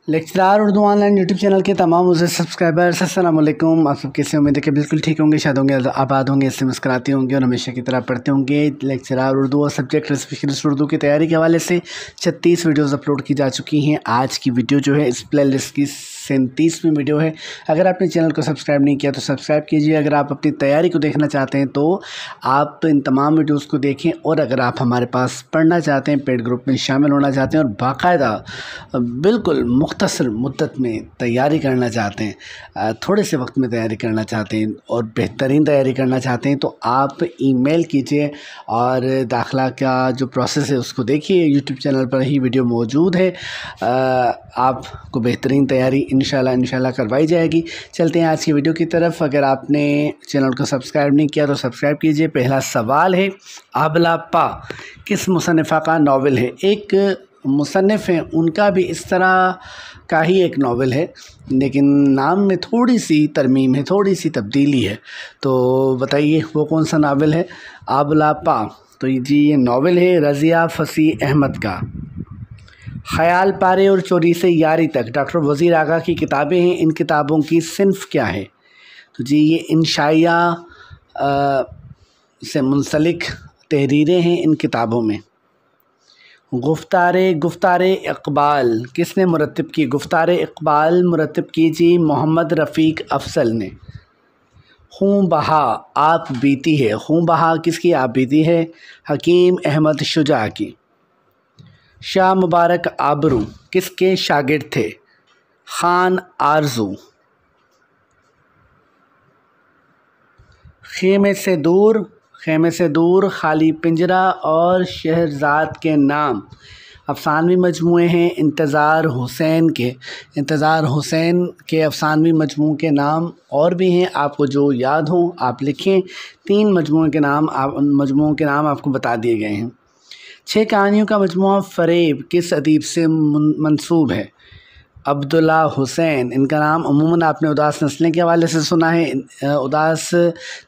Lecturer Urdu online YouTube channel के तमाम मुझे सब्सक्राइबर्स अस्सलाम वालेकुम। आप सब कैसे उम्मीद है कि बिल्कुल ठीक होंगे, शायद होंगे, आबाद होंगे, इससे मुस्कुराते होंगे और हमेशा की तरह पढ़ते होंगे। लेक्चरार उर्दू और सब्जेक्ट स्पेशलिस्ट उर्दू की तैयारी के हवाले से 36 वीडियोज़ अपलोड की जा चुकी हैं। आज की वीडियो जो है इस प्ले लिस्ट की 37वीं वीडियो है। अगर आपने चैनल को सब्सक्राइब नहीं किया तो सब्सक्राइब कीजिए। अगर आप अपनी तैयारी को देखना चाहते हैं तो आप इन तमाम वीडियोज़ को देखें, और अगर आप हमारे पास पढ़ना चाहते हैं, पेड ग्रुप में शामिल होना चाहते हैं और बाकायदा बिल्कुल मुख्तसर मुद्दत में तैयारी करना चाहते हैं, थोड़े से वक्त में तैयारी करना चाहते हैं और बेहतरीन तैयारी करना चाहते हैं, तो आप ईमेल कीजिए और दाखिला का जो प्रोसेस है उसको देखिए। यूट्यूब चैनल पर ही वीडियो मौजूद है। आपको बेहतरीन तैयारी इंशाल्लाह करवाई जाएगी। चलते हैं आज की वीडियो की तरफ। अगर आपने चैनल को सब्सक्राइब नहीं किया तो सब्सक्राइब कीजिए। पहला सवाल है, आबला पा किस मुसन्निफ़ा का नावल है? एक मुसन्निफ़ है, उनका भी इस तरह का ही एक नावल है, लेकिन नाम में थोड़ी सी तरमीम है, थोड़ी सी तब्दीली है। तो बताइए वो कौन सा नावल है? आबला पा। तो जी ये नावल है रज़िया फसीह अहमद का। ख़याल पारे और चोरी से यारी तक डॉक्टर वज़ीर आगा की किताबें हैं। इन किताबों की सिन्फ़ क्या है? तो जी ये इंशाइया से मुंसलिक तहरीरें हैं इन किताबों में। गुफ्तारे इक़बाल किसने मुरत्तिब की? गुफ्तारे इक़बाल मुरत्तिब की जी मोहम्मद रफ़ीक अफ़ज़ल ने। खूं बहा आप बीती है, खूं बहा किसकी आप बीती है? हकीम अहमद शुजा की। शाह मुबारक आबरू किसके शागिर्द थे? खान आरजू। खेमे से दूर खाली पिंजरा और शहरज़ाद के नाम अफ़सानवी मजमूए हैं। इंतज़ार हुसैन के अफ़सानवी मजमू के नाम और भी हैं, आपको जो याद हों आप लिखें। 3 मजमूओं के नाम आपको बता दिए गए हैं। 6 कहानियों का मजमुआ फ़रेब किस अदीब से मंसूब है? अब्दुल्ला हुसैन। इनका नाम अमूमन आपने उदास नस्लें के हवाले से सुना है। उदास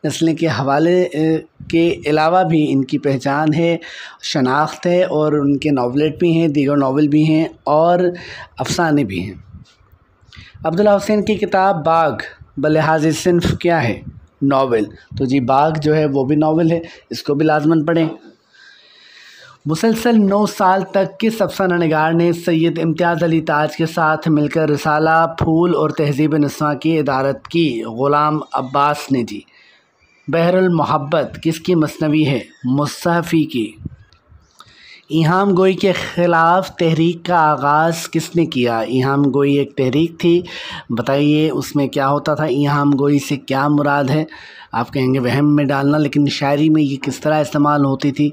नस्लें के हवाले के अलावा भी इनकी पहचान है, शनाख्त है, और उनके नावलेट भी हैं, दीगर नावल भी हैं और अफसाने भी हैं। अब्दुल्ला हुसैन की किताब बाग बलिहाज़ सिन्फ़ क्या है? नावल। तो जी बाग जो है वो भी नावल है, इसको भी लाज़मन पढ़ें। मुसलसल 9 साल तक किस अफसाना निगार ने सैयद इम्तियाज़ अली ताज के साथ मिलकर रिसाला फूल और तहज़ीब नस्वा की इदारत की? ग़ुलाम अब्बास ने जी। बहरुल मोहब्बत किसकी मसनवी है? मुस्तफ़ी की। इहाम गोई के ख़िलाफ़ तहरीक का आगाज़ किसने किया? इहाम गोई एक तहरीक थी, बताइए उसमें क्या होता था? इहाम गोई से क्या मुराद है? आप कहेंगे वहम में डालना, लेकिन शायरी में ये किस तरह इस्तेमाल होती थी,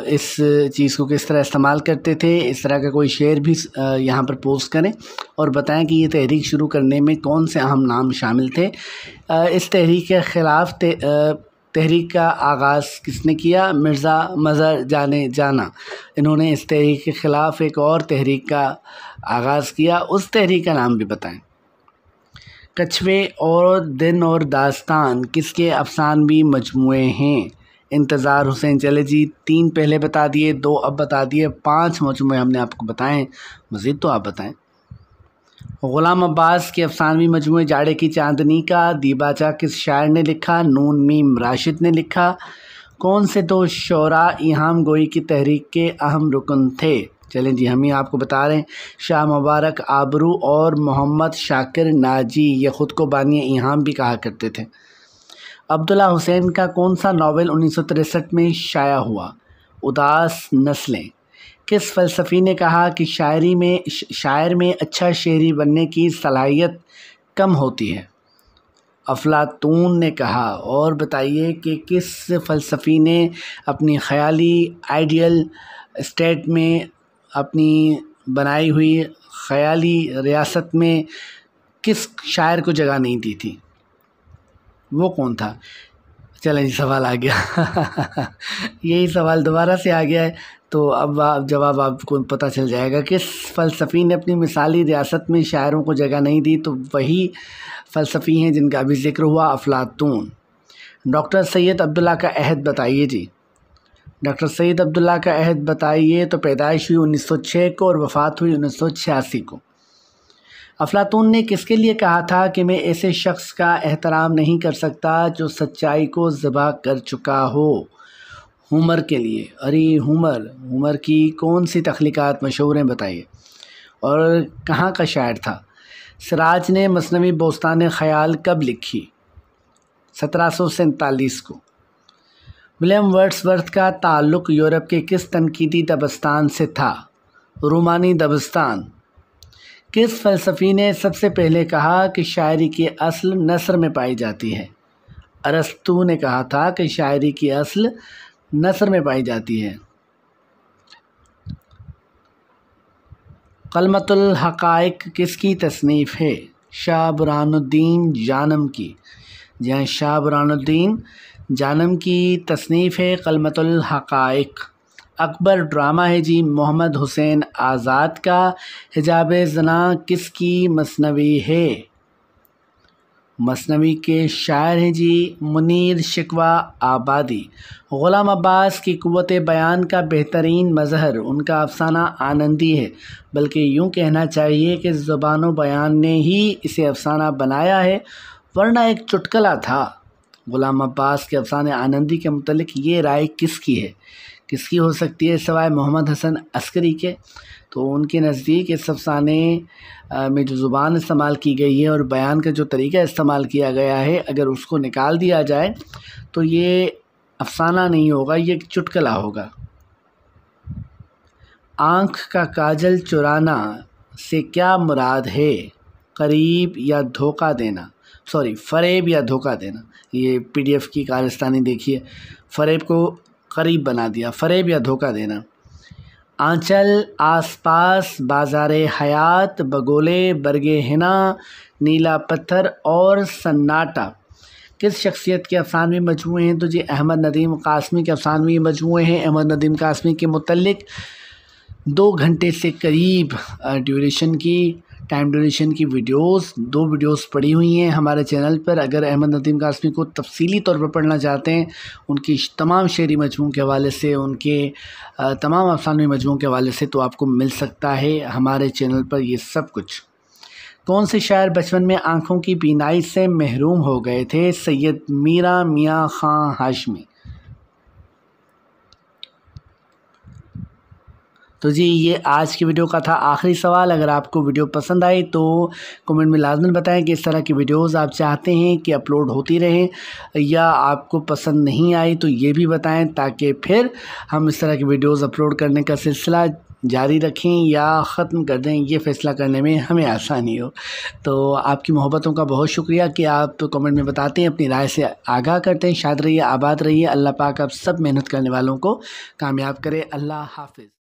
इस चीज़ को किस तरह इस्तेमाल करते थे? इस तरह का कोई शेर भी यहाँ पर पोस्ट करें और बताएं कि ये तहरीक शुरू करने में कौन से अहम नाम शामिल थे। इस तहरीक के ख़िलाफ़ तहरीक का आगाज़ किसने किया? मिर्ज़ा मज़हर जाना। इन्होंने इस तहरीक के ख़िलाफ़ एक और तहरीक का आगाज़ किया, उस तहरीक का नाम भी बताएं। कछवे और दिन और दास्तान किसके अफ़सानवी मजमूए हैं? इंतज़ार हुसैन। चले जी 3 पहले बता दिए, 2 अब बता दिए, 5 मजमूए हमने आपको बताएं, मज़ीद तो आप बताएं। ग़ुलाम अब्बास के अफ़सानवी मजमूए जाड़े की चांदनी का दीबाचा किस शायर ने लिखा? नून मीम राशिद ने लिखा। कौन से 2 शोरा इहाम गोई की तहरीक के अहम रुकन थे? चलें जी हम ही आपको बता रहे हैं। शाह मुबारक आबरू और मोहम्मद शाकिर नाजी, ये ख़ुद को बानी इहाम भी कहा करते थे। अब्दुल्ला हुसैन का कौन सा नावल 1963 में शाया हुआ? उदास नस्लें। किस फ़लसफ़ी ने कहा कि शायर में अच्छा शेरी बनने की सलाहियत कम होती है? अफलातून ने कहा। और बताइए कि किस फ़लसफ़ी ने अपनी ख़याली आइडियल स्टेट में, अपनी बनाई हुई ख़याली रियासत में किस शायर को जगह नहीं दी थी? वो कौन था? चलें जी सवाल आ गया यही सवाल दोबारा से आ गया है, तो अब जवाब आपको पता चल जाएगा। किस फ़लसफ़ी ने अपनी मिसाली रियासत में शायरों को जगह नहीं दी? तो वही फ़लसफ़ी हैं जिनका अभी ज़िक्र हुआ, अफलातून। डॉक्टर सैयद अब्दुल्ला का अहद बताइए जी। डॉक्टर सैयद अब्दुल्ला का अहद बताइए। तो पैदाइश हुई 1906 को और वफ़ात हुई 1986 को। افلاطون نے کس کے لیے کہا تھا کہ میں ایسے شخص کا احترام نہیں کر سکتا جو سچائی کو ذبح کر چکا ہو؟ ہومر کے لیے۔ ارے ہومر کی کون سی تخلیقات مشہور ہیں بتائیے، اور کہاں کا شاعر تھا؟ سراج نے مثنوی بوستان خیال کب لکھی؟ 1747 کو۔ ولیم ورڈسورتھ کا تعلق یورپ کے کس تنقیدی دبستان سے تھا؟ رومانی دبستان۔ کس فلسفی نے سب سے پہلے کہا کہ شاعری کی اصل نثر میں پائی جاتی ہے؟ ارسطو نے کہا تھا کہ شاعری کی اصل نثر میں پائی جاتی ہے۔ قلمۃ الحقائق کس کی تصنیف ہے؟ شاہ برہان الدین جانم کی۔ جہاں شاہ برہان الدین جانم کی تصنیف ہے قلمۃ الحقائق۔ اکبر ڈرامہ ہے جی محمد حسین آزاد کا۔ حجاب زنا کس کی مثنوی ہے؟ مثنوی کے شاعر ہیں جی منیر شکوہ آبادی۔ غلام عباس کی قوت بیان کا بہترین مظہر ان کا افسانہ آنندی ہے، بلکہ یوں کہنا چاہیے کہ زبان و بیان نے ہی اسے افسانہ بنایا ہے، ورنہ ایک چٹکلا تھا۔ غلام عباس کے افسانے آنندی کے متعلق یہ رائے کس کی ہے؟ کس کی ہو سکتی ہے سوائے محمد حسن عسکری کے؟ تو ان کے نزدیک اس افسانے میں جو زبان استعمال کی گئی ہے اور بیان کا جو طریقہ استعمال کیا گیا ہے، اگر اس کو نکال دیا جائے تو یہ افسانہ نہیں ہوگا، یہ ایک چٹکلا ہوگا۔ آنکھ کا کاجل چرانا سے کیا مراد ہے؟ فریب یا دھوکہ دینا۔ یہ پی ڈی ایف کی کارستانی دیکھیے، فریب کو قریب بنا دیا، فریب یا دھوکہ دینا۔ آنچل، آس پاس، بازار حیات، بگولے، برگے ہنا، نیلا پتھر اور سناٹا کس شخصیت کے افسانوی مجموعے ہیں؟ تو جی احمد ندیم قاسمی کے افسانوی مجموعے ہیں۔ احمد ندیم قاسمی کے متعلق 2 گھنٹے سے قریب ٹائم ڈیوریشن کی دو ویڈیوز پڑی ہوئی ہیں ہمارے چینل پر۔ اگر احمد ندیم قاسمی کو تفصیلی طور پر پڑھنا چاہتے ہیں، ان کی تمام شعری مجموعوں کے حوالے سے، ان کے تمام افسانوی مجموعوں کے حوالے سے، تو آپ کو مل سکتا ہے ہمارے چینل پر یہ سب کچھ۔ کون سے شاعر بچپن میں آنکھوں کی بینائی سے محروم ہو گئے تھے؟ سید میرا میاں خاں ہاشمی۔ تو جی یہ آج کی ویڈیو کا تھا آخری سوال۔ اگر آپ کو ویڈیو پسند آئی تو کمنٹ میں لازماً بتائیں کہ اس طرح کی ویڈیوز آپ چاہتے ہیں کہ اپلوڈ ہوتی رہیں، یا آپ کو پسند نہیں آئی تو یہ بھی بتائیں، تاکہ پھر ہم اس طرح کی ویڈیوز اپلوڈ کرنے کا سلسلہ جاری رکھیں یا ختم کر دیں، یہ فیصلہ کرنے میں ہمیں آسانی ہو۔ تو آپ کی محبتوں کا بہت شکریہ کہ آپ کمنٹ میں بتاتے ہیں، اپنی رائے سے آگاہ کرتے ہیں۔ شاد رہیے، آباد رہیے، اللہ پاک آپ سب محنت کرنے والوں کو کامیاب کرے۔ اللہ حافظ۔